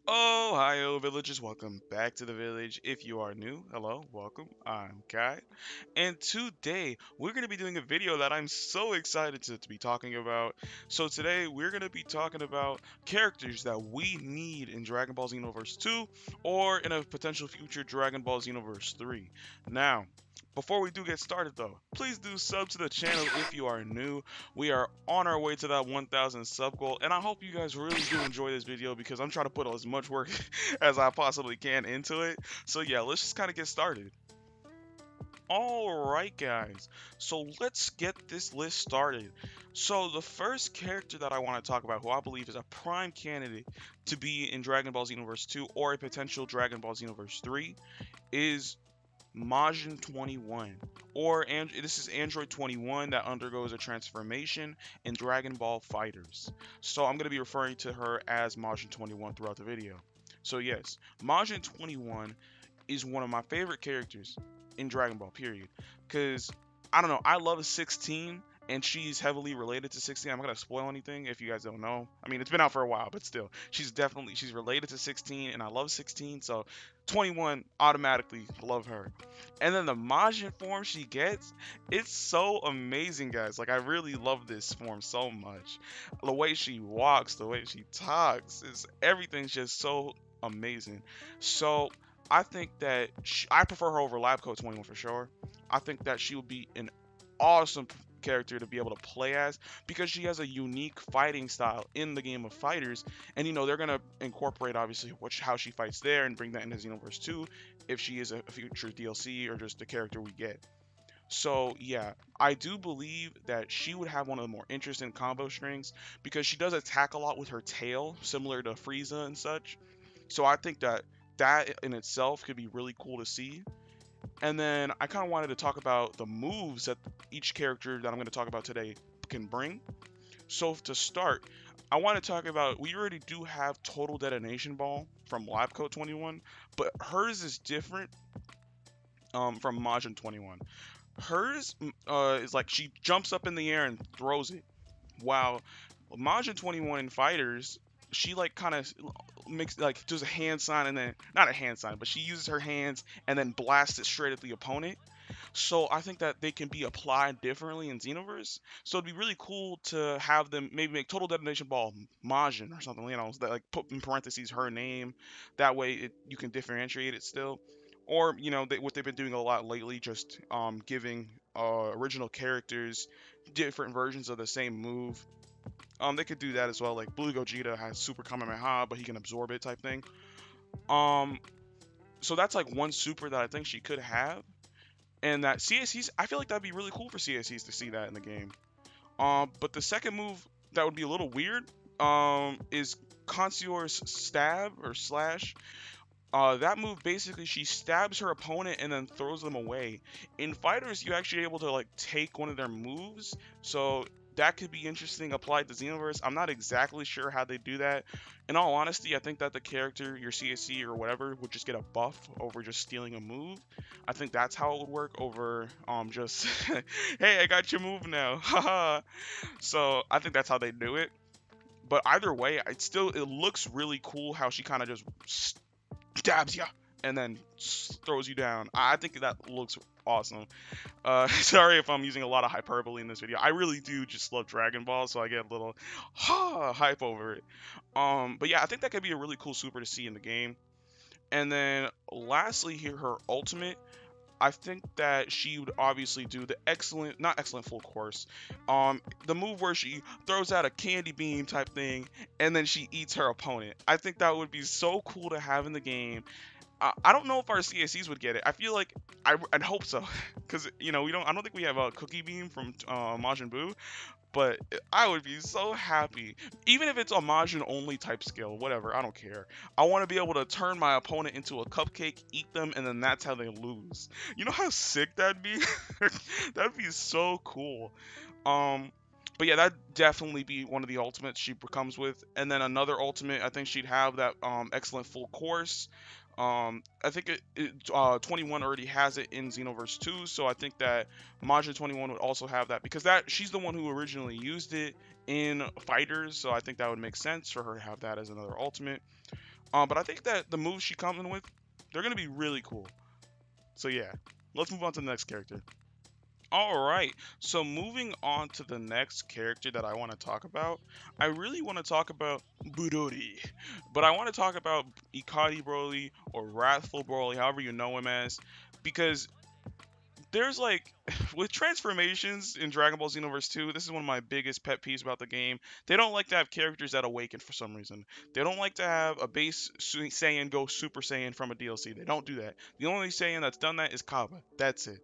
Ohio Villagers, welcome back to the village. If you are new, hello, welcome. I'm Kai, and today we're going to be doing a video that I'm so excited to be talking about. So today we're going to be talking about characters that we need in Dragon Ball Xenoverse 2 or in a potential future Dragon Ball Xenoverse 3. Now, before we do get started though, please do sub to the channel if you are new. We are on our way to that 1,000 sub goal, and I hope you guys really do enjoy this video because I'm trying to put as much work as I possibly can into it. So yeah, let's just kind of get started. Alright guys, so let's get this list started. So the first character that I want to talk about, who I believe is a prime candidate to be in Dragon Ball Xenoverse 2 or a potential Dragon Ball Xenoverse 3, is Majin 21, or this is Android 21 that undergoes a transformation in Dragon Ball Fighters. So I'm going to be referring to her as Majin 21 throughout the video. So yes, Majin 21 is one of my favorite characters in Dragon Ball, period. Because, I don't know, I love 16, and she's heavily related to 16. I'm not going to spoil anything if you guys don't know. I mean, it's been out for a while, but still, she's related to 16, and I love 16, so 21, automatically love her. And then the Majin form she gets, it's so amazing, guys. Like, I really love this form so much. The way she walks, the way she talks, everything's just so amazing. So, I think that I prefer her over Lab Coat 21 for sure. I think that she would be an awesome character to be able to play as because she has a unique fighting style in the game of fighters, and they're gonna incorporate obviously how she fights there and bring that into Xenoverse 2 if she is a future DLC or just the character we get. So yeah, I do believe that she would have one of the more interesting combo strings because she does attack a lot with her tail, similar to Frieza and such. So I think that that in itself could be really cool to see. And then I kind of wanted to talk about the moves that each character that I'm going to talk about today can bring. So to start, I want to talk about, we already do have Total Detonation Ball from Lab Coat 21, but hers is different from Majin 21. Hers is like she jumps up in the air and throws it, while Majin 21 in Fighters, she like kind of makes like does a hand sign and then not a hand sign, but she uses her hands and then blasts it straight at the opponent. So I think that they can be applied differently in Xenoverse. So it'd be really cool to have them maybe make Total Detonation Ball Majin or something, that like put in parentheses her name. That way you can differentiate it still. Or what they've been doing a lot lately, just giving original characters different versions of the same move. They could do that as well. Like Blue Gogeta has Super Kamehameha, but he can absorb it type thing. Um, so that's like one super that I think she could have, and that CSEs. I feel like that'd be really cool for CSEs to see that in the game. But the second move that would be a little weird, is Concierge's stab or slash. That move basically she stabs her opponent and then throws them away. In fighters, you're actually able to like take one of their moves, so that could be interesting applied to Xenoverse. I'm not exactly sure how they do that. In all honesty, I think that the character, your CSC or whatever, would just get a buff over just stealing a move. I think that's how it would work over just hey, I got your move now, haha. So I think that's how they do it. But either way, it looks really cool how she kind of just stabs you and then throws you down. I think that looks awesome. Sorry if I'm using a lot of hyperbole in this video. I really do just love Dragon Ball, so I get a little hype over it. But yeah, I think that could be a really cool super to see in the game. And then lastly here, her ultimate. I think that she would obviously do the not excellent full course. The move where she throws out a candy beam type thing and then she eats her opponent. I think that would be so cool to have in the game. I don't know if our CSCs would get it. I feel like I'd hope so, because we don't. I don't think we have a cookie beam from Majin Buu, but I would be so happy, even if it's a Majin only type skill. Whatever, I don't care. I want to be able to turn my opponent into a cupcake, eat them, and then that's how they lose. You know how sick that'd be? That'd be so cool. Um, but yeah, that'd definitely be one of the ultimates she comes with. And then another ultimate, I think she'd have that excellent full course. I think 21 already has it in Xenoverse 2, so I think that Majin 21 would also have that because she's the one who originally used it in Fighters, so I think that would make sense for her to have that as another ultimate. But I think that the moves she comes in with, they're gonna be really cool. So yeah, let's move on to the next character. All right, so moving on to the next character that I want to talk about, I really want to talk about Budori, but I want to talk about Ikari Broly or Wrathful Broly, however you know him as, because there's like with transformations in Dragon Ball Xenoverse 2, this is one of my biggest pet peeves about the game. They don't like to have characters that awaken for some reason. They don't like to have a base Saiyan go Super Saiyan from a DLC. They don't do that. The only Saiyan that's done that is Kaba. That's it.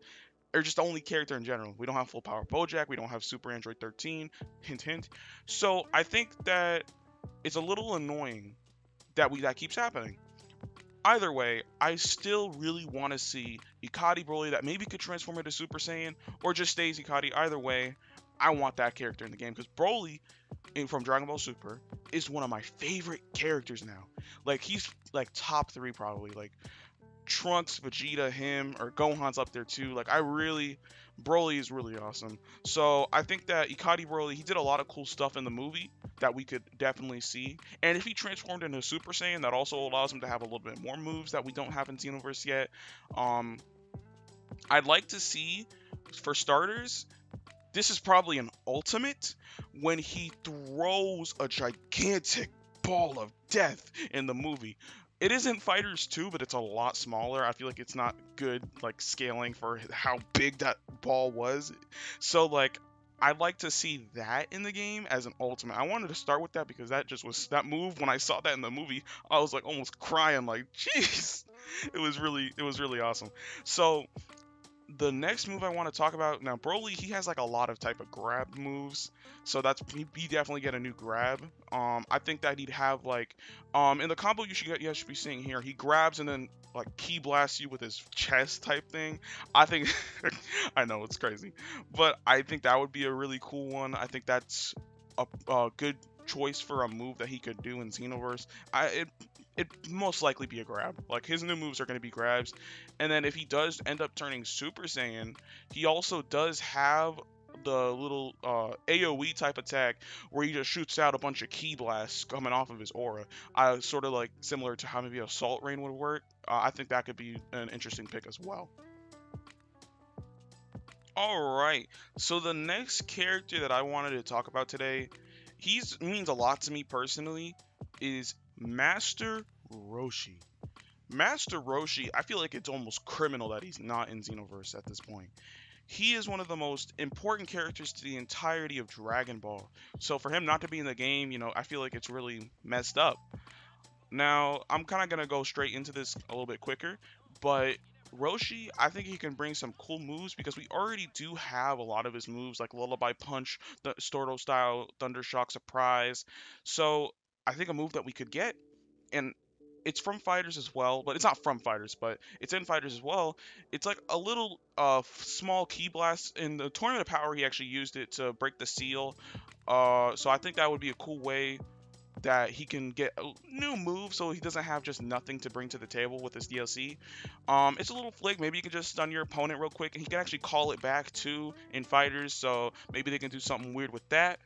Or just the only character in general. We don't have full power Bojack. We don't have Super Android 13. Hint, hint. So I think that it's a little annoying that keeps happening. Either way, I still really want to see Ikari Broly that maybe could transform into Super Saiyan or just stays Ikari. Either way, I want that character in the game because Broly from Dragon Ball Super is one of my favorite characters now. Like he's like top 3 probably. Like Trunks, Vegeta, him, or Gohan's up there too. Like Broly is really awesome. So I think that Ikari Broly, he did a lot of cool stuff in the movie that we could definitely see. And if he transformed into Super Saiyan, that also allows him to have a little bit more moves that we don't have in Xenoverse yet. Um, I'd like to see, for starters, this is probably an ultimate when he throws a gigantic ball of death in the movie. It isn't Fighters 2, but it's a lot smaller. I feel like it's not good like scaling for how big that ball was. So like I'd like to see that in the game as an ultimate. I wanted to start with that because that just was that move when I saw that in the movie, I was like almost crying like, "Jeez." It was really awesome. So the next move I want to talk about now, Broly, he has like a lot of type of grab moves, so he definitely get a new grab. I think that he'd have like, in the combo you should be seeing here, he grabs and then like key blasts you with his chest type thing. I think, I know it's crazy, but I think that would be a really cool one. I think that's a good choice for a move that he could do in Xenoverse. It most likely be a grab. Like his new moves are going to be grabs, and then if he does end up turning Super Saiyan, he also does have the little AOE type attack where he just shoots out a bunch of key blasts coming off of his aura. Sort of like similar to how maybe Assault Rain would work. I think that could be an interesting pick as well. All right, so the next character that I wanted to talk about today, he's means a lot to me personally, is Master Roshi. Master Roshi, I feel like it's almost criminal that he's not in Xenoverse at this point. He is one of the most important characters to the entirety of Dragon Ball. So for him not to be in the game, I feel like it's really messed up. Now, I'm kind of going to go straight into this a little bit quicker, but Roshi, I think he can bring some cool moves because we already do have a lot of his moves like Lullaby Punch, the Storto style, Thunder Shock Surprise. So I think a move that we could get, and it's from Fighters as well, but it's not from Fighters, but it's in Fighters as well. It's like a little small key blast in the Tournament of Power. He actually used it to break the seal. So I think that would be a cool way that he can get a new move so he doesn't have just nothing to bring to the table with this DLC. It's a little flick. Maybe you can just stun your opponent real quick, and he can actually call it back too in Fighters. So maybe they can do something weird with that.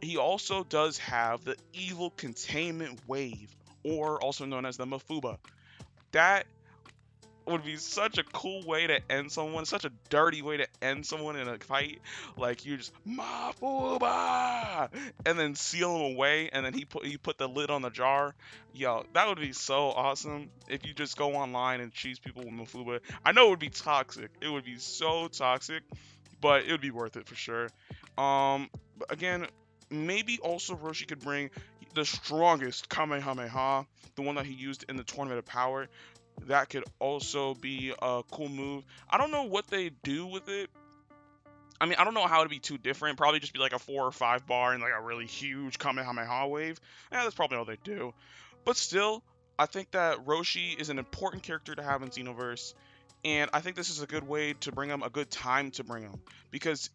He also does have the Evil Containment Wave, or also known as the Mafuba. That would be such a cool way to end someone, such a dirty way to end someone in a fight. Like you just Mafuba, and then seal him away, and then he put the lid on the jar. Yo, that would be so awesome if you just go online and cheese people with Mafuba. I know it would be toxic. It would be so toxic, but it would be worth it for sure. But again, maybe also Roshi could bring the strongest Kamehameha, the one that he used in the Tournament of Power. That could also be a cool move. I don't know what they do with it. I mean, I don't know how it'd be too different. Probably just be like a 4 or 5 bar and like a really huge Kamehameha wave. Yeah, that's probably all they do. But still, I think that Roshi is an important character to have in Xenoverse. And I think this is a good way to bring him, a good time to bring him. Because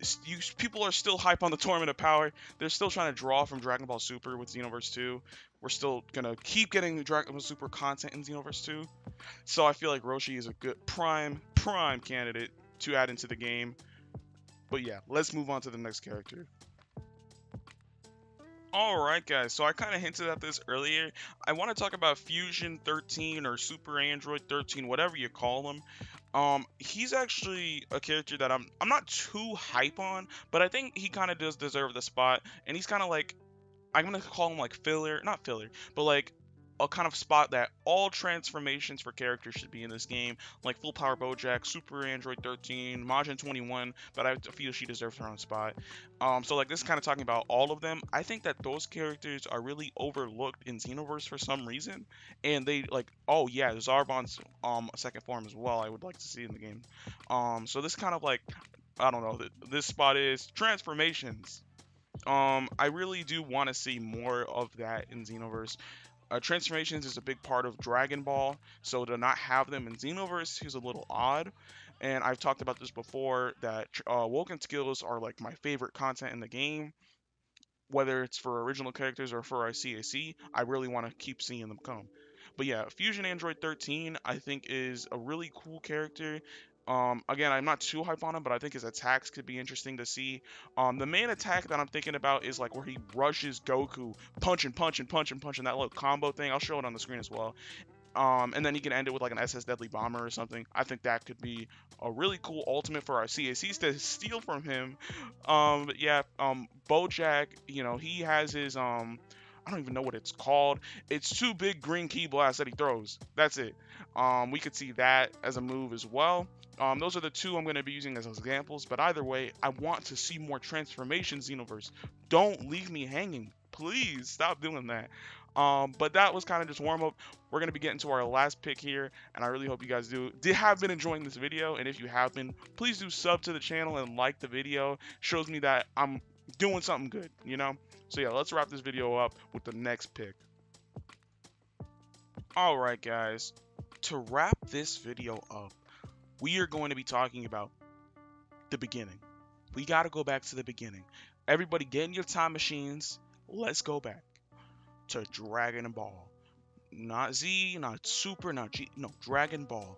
people are still hype on the Tournament of Power. They're still trying to draw from Dragon Ball Super with Xenoverse 2. We're still going to keep getting Dragon Ball Super content in Xenoverse 2. So I feel like Roshi is a good prime candidate to add into the game. But yeah, let's move on to the next character. Alright guys, so I kind of hinted at this earlier. I want to talk about Fusion 13 or Super Android 13, whatever you call him. He's actually a character that I'm not too hype on, but I think he kind of does deserve the spot, and he's kind of like, I'm gonna call him like filler, not filler, but like a kind of spot that all transformations for characters should be in this game, like Full Power Bojack, Super Android 13, Majin 21, but I feel she deserves her own spot. So like this is kind of talking about all of them. I think that those characters are really overlooked in Xenoverse for some reason, and they like, oh yeah, Zarbon's second form as well. I would like to see in the game. So this kind of like, I don't know. This spot is transformations. I really do want to see more of that in Xenoverse. Transformations is a big part of Dragon Ball, so to not have them in Xenoverse is a little odd. And I've talked about this before that Woken skills are like my favorite content in the game, whether it's for original characters or for our CAC. I really want to keep seeing them come. But yeah, Fusion Android 13 I think is a really cool character. Again, I'm not too hype on him, but I think his attacks could be interesting to see. The main attack that I'm thinking about is like where he rushes Goku, punch and punch and punch and punch, and that little combo thing. I'll show it on the screen as well. And then he can end it with like an SS Deadly Bomber or something. I think that could be a really cool ultimate for our CACs to steal from him. But yeah, Bojack, he has his I don't even know what it's called. It's two big green key blasts that he throws. That's it. We could see that as a move as well. Those are the two I'm going to be using as examples. But either way, I want to see more transformations, Xenoverse. Don't leave me hanging. Please stop doing that. But that was kind of just warm up. We're going to be getting to our last pick here, and I really hope you guys have been enjoying this video. And if you have been, please do sub to the channel and like the video. Shows me that I'm doing something good. So yeah, let's wrap this video up with the next pick. All right, guys, to wrap this video up, we are going to be talking about the beginning. We got to go back to the beginning. Everybody get in your time machines. Let's go back to Dragon Ball. Not Z, not Super, not G, no, Dragon Ball.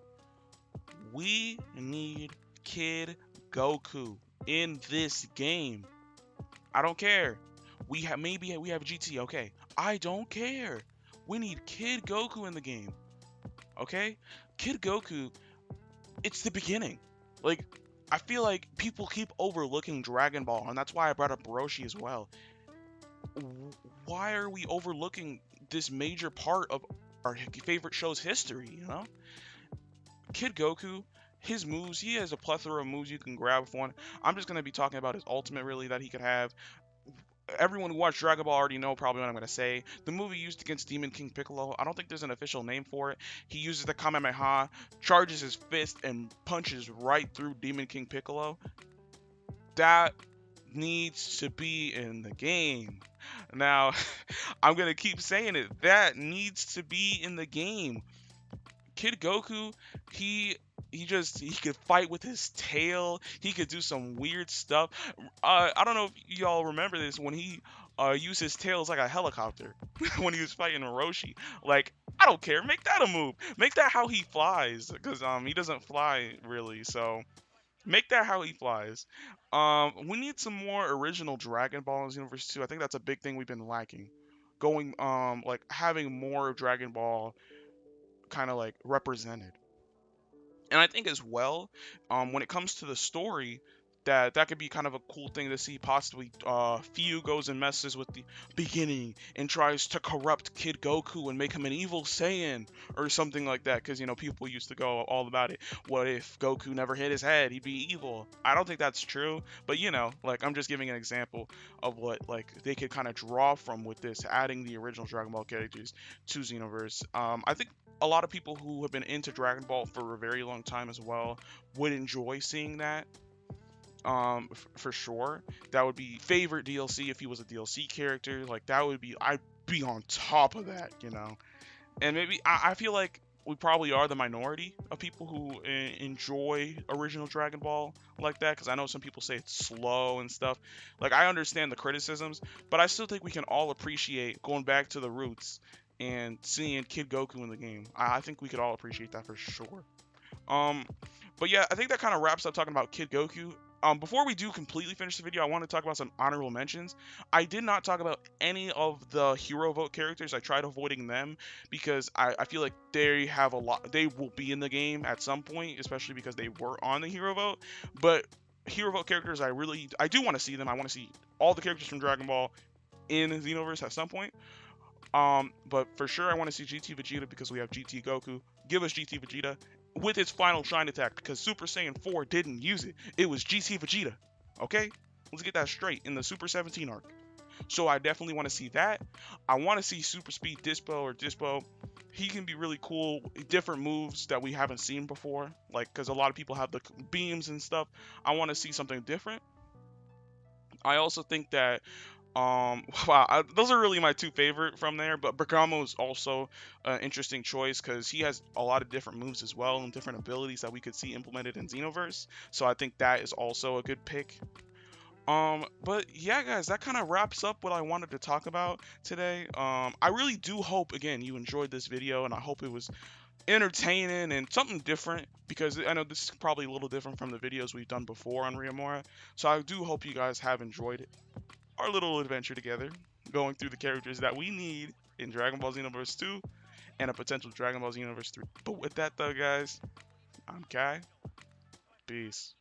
We need Kid Goku in this game. I don't care. Maybe we have GT, okay. I don't care. We need Kid Goku in the game. Okay? Kid Goku, it's the beginning. Like, I feel like people keep overlooking Dragon Ball, and that's why I brought up Roshi as well. Why are we overlooking this major part of our favorite show's history? Kid Goku, his moves, he has a plethora of moves you can grab for one. I'm just going to be talking about his ultimate, really, that he could have. Everyone who watched Dragon Ball already know probably what I'm going to say. The move he used against Demon King Piccolo, I don't think there's an official name for it. He uses the Kamehameha, charges his fist, and punches right through Demon King Piccolo. That needs to be in the game. Now, I'm going to keep saying it. That needs to be in the game. Kid Goku, he could fight with his tail. He could do some weird stuff. I don't know if y'all remember this when he used his tail as like a helicopter when he was fighting Roshi. Like, I don't care. Make that a move. Make that how he flies, because he doesn't fly really. So make that how he flies. We need some more original Dragon Ball in Xenoverse 2. I think that's a big thing we've been lacking. Going like having more of Dragon Ball kind of like represented. And I think as well, when it comes to the story, that could be kind of a cool thing to see. Possibly, Fu goes and messes with the beginning and tries to corrupt Kid Goku and make him an evil Saiyan or something like that. Because people used to go all about it. What if Goku never hit his head? He'd be evil. I don't think that's true, but like I'm just giving an example of what like they could kind of draw from with this, adding the original Dragon Ball characters to Xenoverse. I think a lot of people who have been into Dragon Ball for a very long time as well would enjoy seeing that. For sure, that would be favorite DLC if he was a DLC character. Like that would be, I'd be on top of that. And maybe I feel like we probably are the minority of people who enjoy original Dragon Ball like that, because I know some people say it's slow and stuff. Like, I understand the criticisms, but I still think we can all appreciate going back to the roots and seeing Kid Goku in the game. I think we could all appreciate that for sure. But yeah, I think that kind of wraps up talking about Kid Goku. Before we do completely finish the video, I want to talk about some honorable mentions. I did not talk about any of the hero vote characters. I tried avoiding them because I feel like they have a lot. They will be in the game at some point, especially because they were on the hero vote. But hero vote characters, I do want to see them. I want to see all the characters from Dragon Ball in Xenoverse at some point. But for sure, I want to see GT Vegeta because we have GT Goku. Give us GT Vegeta with its final shine attack because Super Saiyan 4 didn't use it. It was GT Vegeta. Okay? Let's get that straight in the Super 17 arc. So I definitely want to see that. I want to see Super Speed Dispo or Dispo. He can be really cool, different moves that we haven't seen before. Like, because a lot of people have the beams and stuff. I want to see something different. I also think that wow, those are really my two favorite from there. But Bergamo is also an interesting choice because he has a lot of different moves as well and different abilities that we could see implemented in Xenoverse. So I think that is also a good pick. But yeah, guys, that kind of wraps up what I wanted to talk about today. I really do hope again you enjoyed this video, and I hope it was entertaining and something different because I know this is probably a little different from the videos we've done before on Ryamura. So I do hope you guys have enjoyed it, our little adventure together, going through the characters that we need in Dragon Ball Xenoverse 2 and a potential Dragon Ball Xenoverse 3. But with that, though, guys, I'm Kai. Peace.